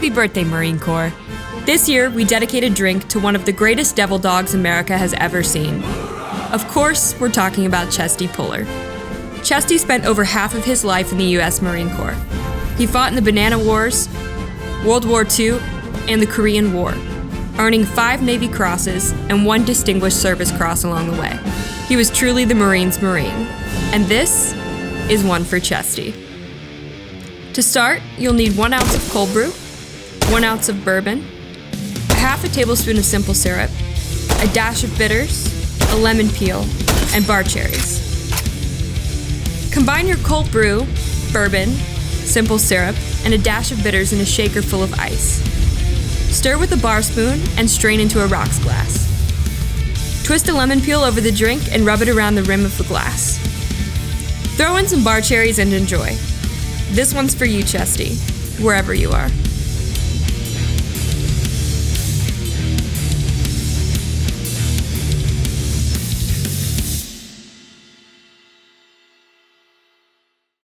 Happy birthday, Marine Corps. This year, we dedicate a drink to one of the greatest devil dogs America has ever seen. Of course, we're talking about Chesty Puller. Chesty spent over half of his life in the U.S. Marine Corps. He fought in the Banana Wars, World War II, and the Korean War, earning 5 Navy Crosses and 1 Distinguished Service Cross along the way. He was truly the Marine's Marine, and this is one for Chesty. To start, you'll need 1 ounce of cold brew, 1 ounce of bourbon, a half a tablespoon of simple syrup, a dash of bitters, a lemon peel, and bar cherries. Combine your cold brew, bourbon, simple syrup, and a dash of bitters in a shaker full of ice. Stir with a bar spoon and strain into a rocks glass. Twist a lemon peel over the drink and rub it around the rim of the glass. Throw in some bar cherries and enjoy. This one's for you, Chesty, wherever you are.